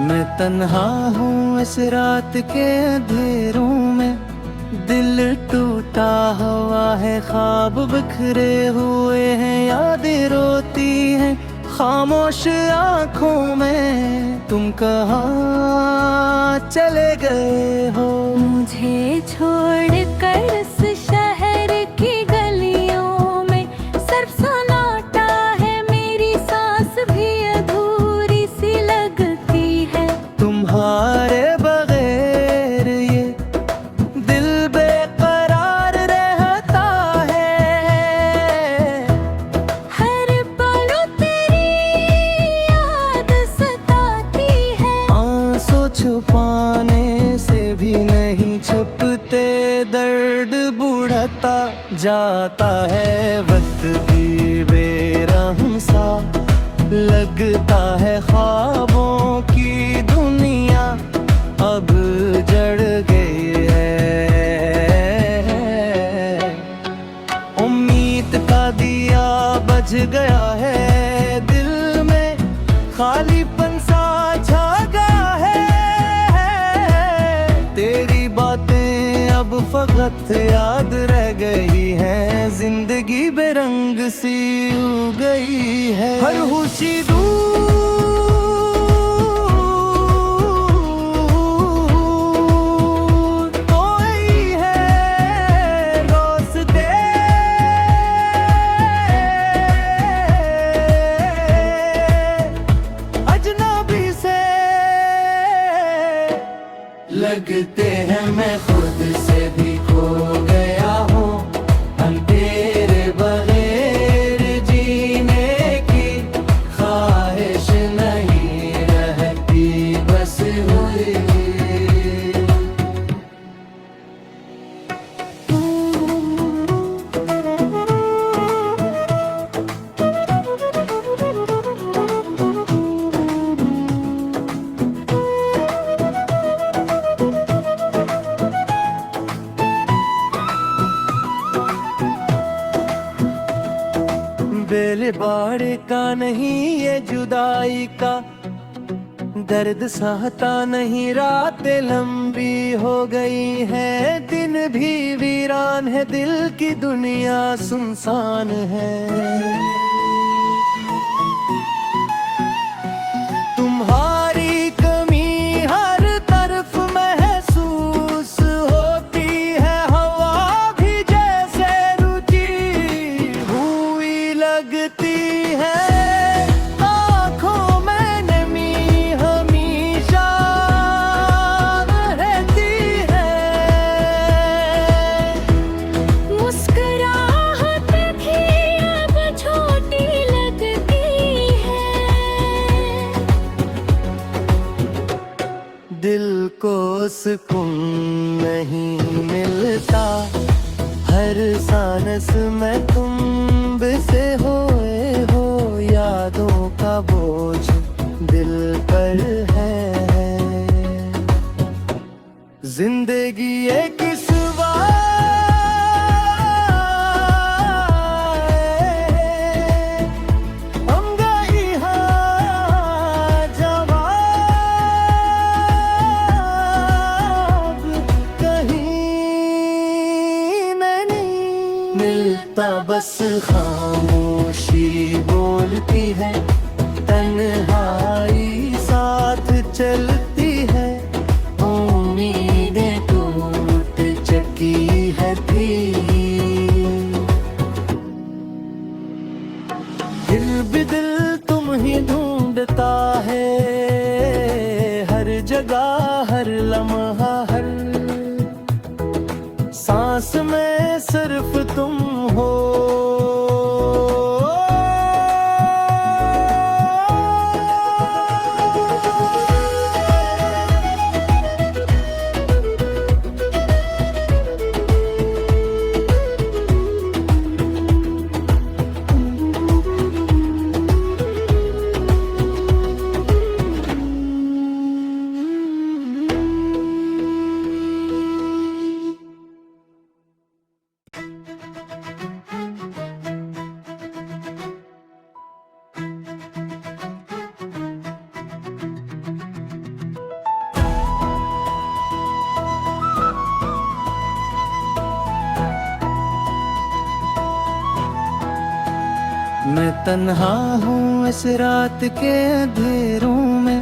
मैं तन्हा हूँ इस रात के अंधेरों में, दिल टूटा हुआ है, ख्वाब बिखरे हुए हैं, यादें रोती हैं खामोश आँखों में। तुम कहाँ चले गए हो? मुझे छोड़कर इस शहर की गलियों में सिर्फ सन्नाटा है, मेरी सांस भी अधूरी सी लगती है। तुम्हारे बगैर ये दिल बेकरार रहता है, हर पल तेरी याद सताती है। आंसू छुपाने से भी नहीं छुपते, दर्द बढ़ता जाता है, वक्त भी बेरहम सा लगता है, ख्वाबों की दुनिया अब जड़ गई है। उम्मीद का दिया बुझ गया है, दिल में खालीपन सा छा गया है। तेरी बातें अब फकत याद रह गई हैं, जिंदगी बेरंग सी हो गई है। हर खुशी दूर कोई है रास्ते, अजनबी से लगते हैं, मैं खुद से भी खो गया हूँ। हम तेरे बगैर जीने की ख्वाहिश नहीं रहती, बस हुई। बेल बाड़े का नहीं ये जुदाई का दर्द सहता नहीं, रातें लंबी हो गई है, दिन भी वीरान है, दिल की दुनिया सुनसान है। तुम्हारी कमी हर तरफ महसूस होती है, हवा भी जैसे रुचि हुई लगती है, आँखों में नमी हमेशा रहती है। मुस्कुराहट भी अब छोटी लगती है। दिल को सुकून नहीं मिलता, हर सांस में तुम से होए हो, यादों का बोझ दिल पर है। जिंदगी एक मिलता, बस खामोशी बोलती है, तन्हाई साथ चलती है, उम्मीदें टूट चुकी है थी। दिल भी दिल तुम ही ढूंढता है, हर जगह हर लम्हा हर सांस में सिर्फ तुम हो। तन्हा हूँ इस रात के अंधेरों में,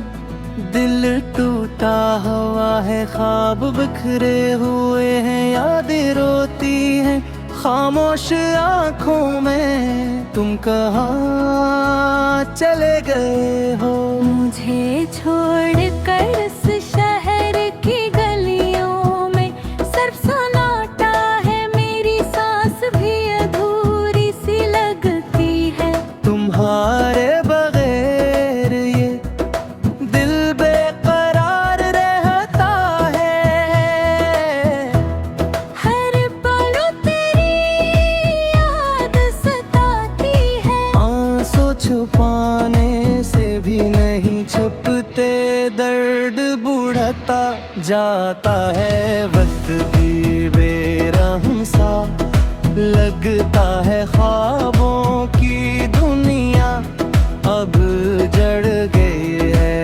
दिल टूटा हुआ है, ख्वाब बिखरे हुए हैं, यादें रोती हैं खामोश आँखों में। तुम कहाँ चले गए हो? मुझे छोड़कर इस शहर की गलियों में सिर्फ सन्नाटा है, मेरी सांस भी अधूरी सी लगती है। तुम्हारे बगैर ये दिल बेकरार रहता है, हर पल तेरी याद सताती है। आंसू छुपाने से भी नहीं छुपते, दर्द बढ़ता जाता है, वक्त भी बेरहम सा लगता है, ख्वाबों की दुनिया अब जड़ गई है।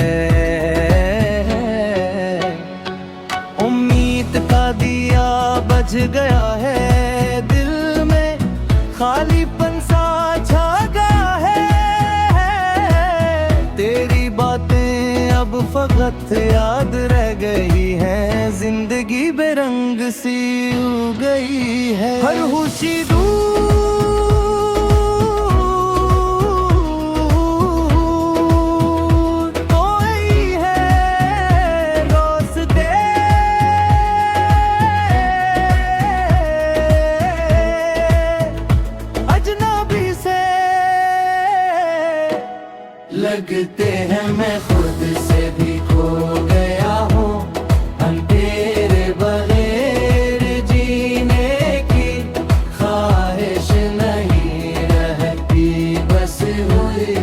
उम्मीद का दिया बुझ गया है, दिल में खालीपन सा छा गया है। तेरी बातें अब फकत याद रह गई हैं, जिंदगी बेरंग सी हो गई है। हर खुशी दूर कोई है, रास्ते अजनबी से लगते हैं, मैं खुद से भी खो गया हूँ, हम तेरे बगैर जीने की ख्वाहिश नहीं रहती बस हुई।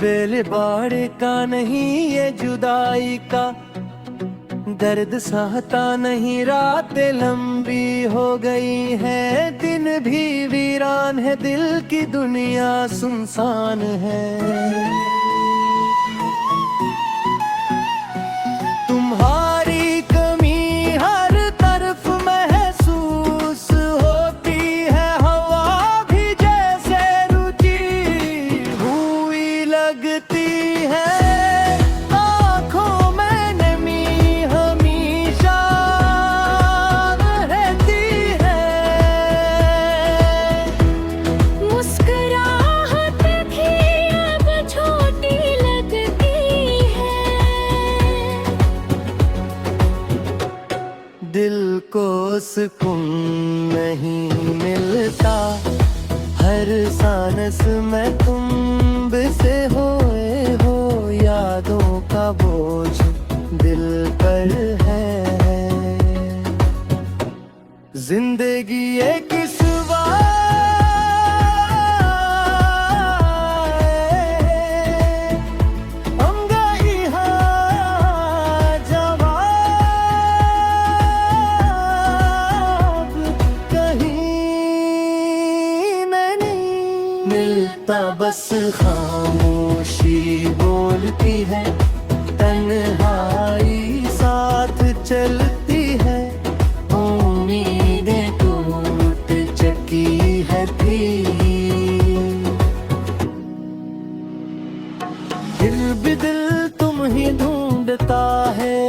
बेल बाड़े का नहीं ये जुदाई का, दर्द सहता नहीं, रातें लंबी हो गई है, दिन भी वीरान है, दिल की दुनिया सुनसान है। तुम्हारी कमी हर तरफ महसूस होती है, हवा भी जैसे रुचि हुई लगती है, आँखों में नमी हमेशा रहती है। मुस्कुराहट भी अब छोटी लगती है, दिल को सुकून नहीं मिलता, हर सांस में तुम से होए हो, यादों का बोझ दिल पर है। जिंदगी एक सवाल अंगाई हाँ जवाब कहीं नहीं मिलता, बस खामोशी बोलती है, तन्हाई साथ चलती है, उम्मीदें टूट चुकी है थी, फिर भी दिल तुम ही ढूंढता है,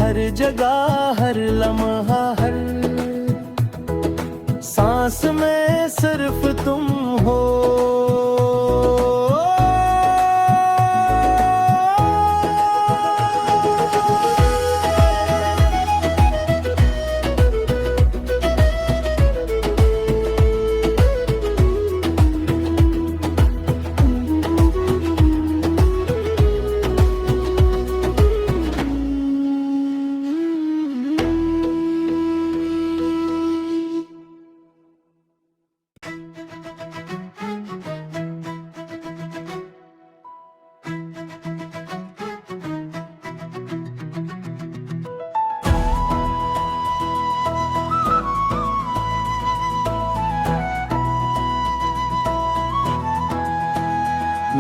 हर जगह हर लम्हा हर सांस में सिर्फ तुम हो।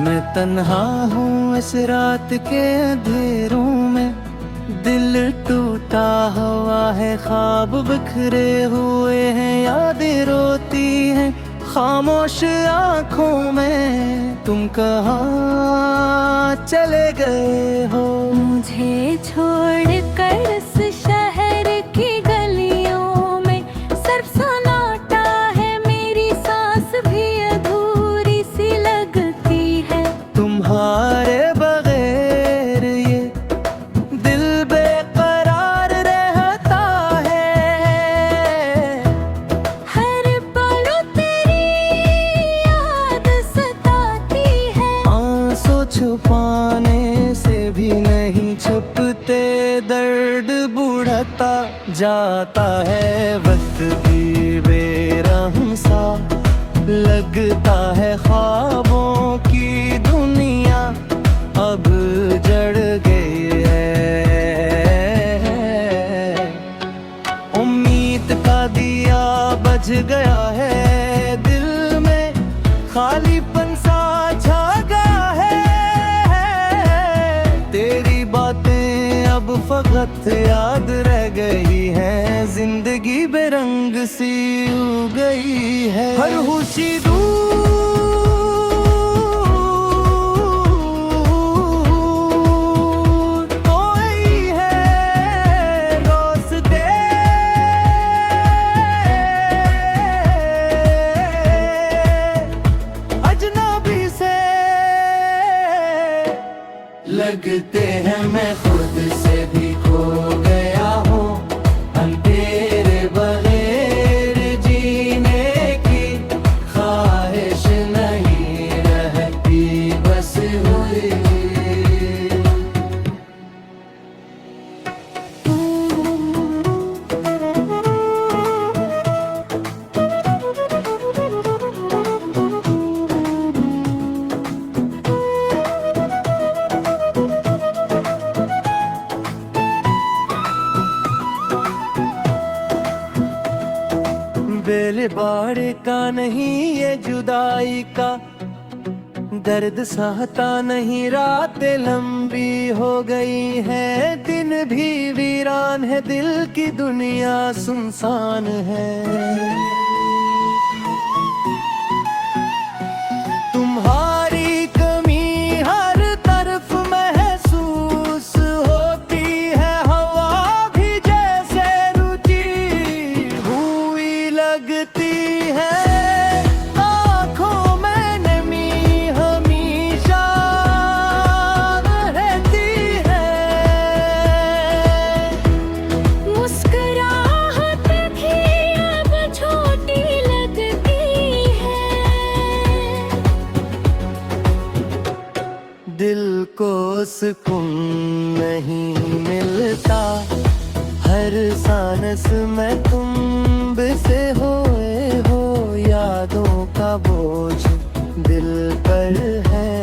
मैं तन्हा हूँ इस रात के अंधेरों में, दिल टूटा हुआ है, ख्वाब बिखरे हुए हैं, यादें रोती हैं खामोश आँखों में। तुम कहाँ चले गए हो? मुझे छोड़कर इस शहर की गलियों में सिर्फ सन्नाटा है, मेरी सांस भी अधूरी सी लगती है। तुम्हारे बगैर ये दिल बेकरार रहता है, हर पल तेरी याद सताती है। आंसू छुपाने से भी नहीं छुपते, दर्द बढ़ता जाता है, वक्त भी बेरहम सा लगता है, ख्वाबों की दुनिया अब जड़ गई है। उम्मीद का दिया बुझ गया है, दिल में खालीपन सा छा गया है। तेरी बातें अब फकत याद रह गई हैं, जिंदगी बेरंग सी हो गई है। हर खुशी दूर कोई है, रास्ते अजनबी से लगते हैं, मैं खुद से भी खो गया हूँ, हम तेरे बगैर जीने की ख्वाहिश नहीं रहती बस हुई। बेल बाड़े का नहीं ये जुदाई का, दर्द सहता नहीं, रातें लंबी हो गई है, दिन भी वीरान है, दिल की दुनिया सुनसान है। तुम्हारी कमी हर तरफ महसूस होती है, हवा भी जैसे रुचि हुई लगती है, आँखों में नमी हमेशा रहती है। मुस्कुराहट भी अब छोटी लगती है, दिल को सुकून नहीं मिलता, हर सांस में तुम से होए हो, यादों का बोझ दिल पर है।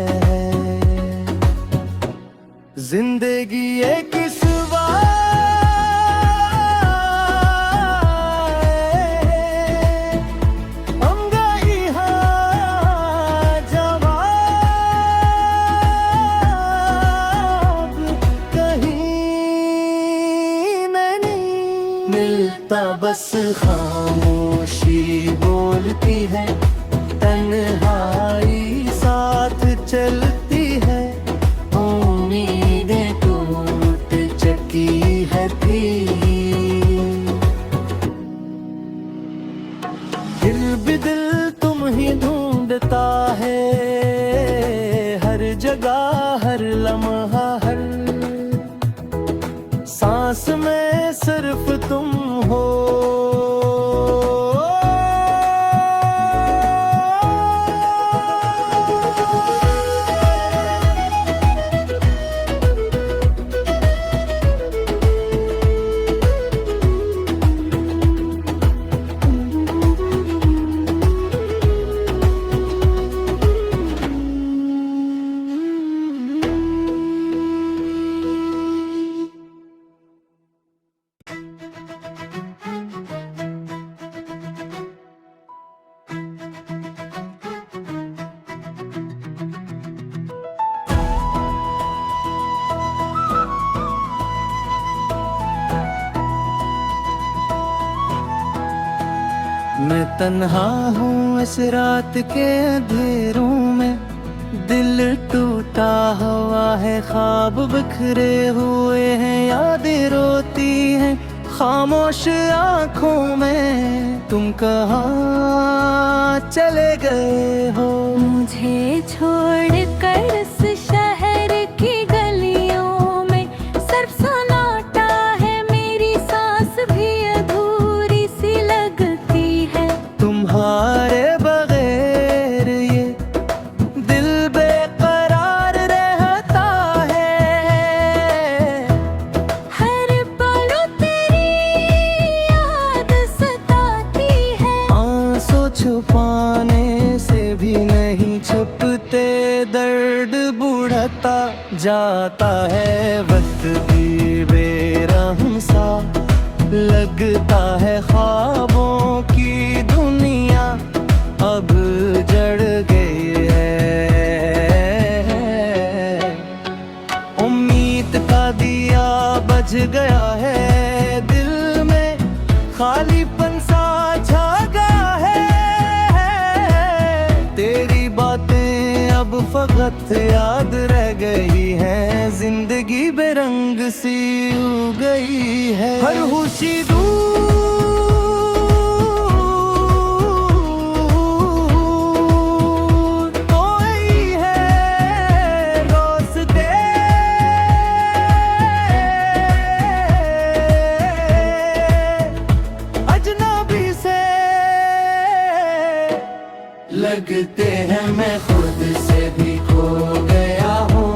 जिंदगी एक सवाल हम गई हाँ जवाब कहीं नहीं मिलता, बस खामोशी बोलती है, तन्हाई साथ चलती है, उम्मीदें टूट चुकी है थी, दिल भी दिल तुम ही ढूंढता है, हर जगह हर लम्हा हर सांस में सिर्फ तुम हो। मैं तन्हा हूँ इस रात के अंधेरों में, दिल टूटा हुआ है, ख्वाब बिखरे हुए हैं, यादें रोती हैं खामोश आँखों में। तुम कहाँ चले गए हो? मुझे छोड़कर इस शहर की गलियों में सिर्फ सन्नाटा है, मेरी सांस भी अधूरी सी लगती है। तुम्हारे बगैर ये दिल बेकरार रहता है, हर पल तेरी याद सताती है। आंसू छुपाने से भी नहीं छुपते, दर्द बढ़ता जाता है, वक्त भी बेरहम सा लगता है, ख्वाबों की दुनिया अब जड़ गई है। उम्मीद का दिया बज गया है, दिल में खालीपन सा छा गया है। तेरी बातें अब फकत याद रह गई हैं, जिंदगी बेरंग सी हो गई है। हर खुशी दूर कोई है, रास्ते अजनबी से लगते हैं, मैं खुद से भी खो गया हूँ,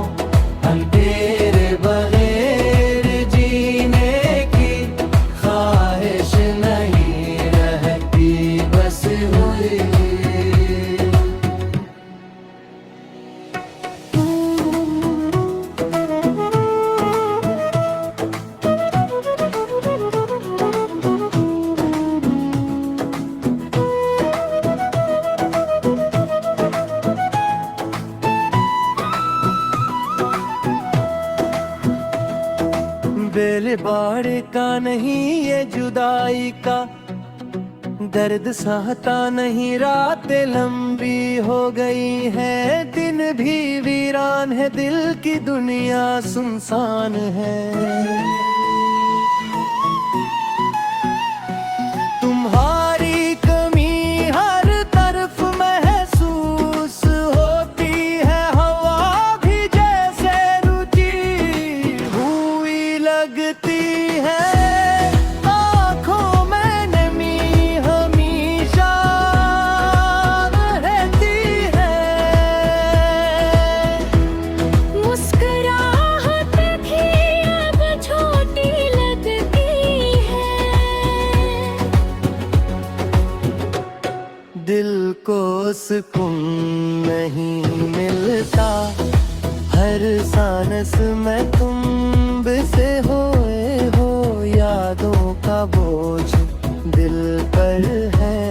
हम तेरे बगैर जीने की ख्वाहिश नहीं रहती बस हुई। बेल बाड़े का नहीं ये जुदाई का, दर्द सहता नहीं, रातें लंबी हो गई है, दिन भी वीरान है, दिल की दुनिया सुनसान है। तुम्हारी कमी हर तरफ महसूस होती है, हवा भी जैसे रुचि हुई लगती है, आँखों में नमी हमेशा रहती है। मुस्कुराहट भी अब छोटी लगती है, दिल को सुकून नहीं मिलता, हर सांस में तुम से होए हो, यादों का बोझ दिल पर है।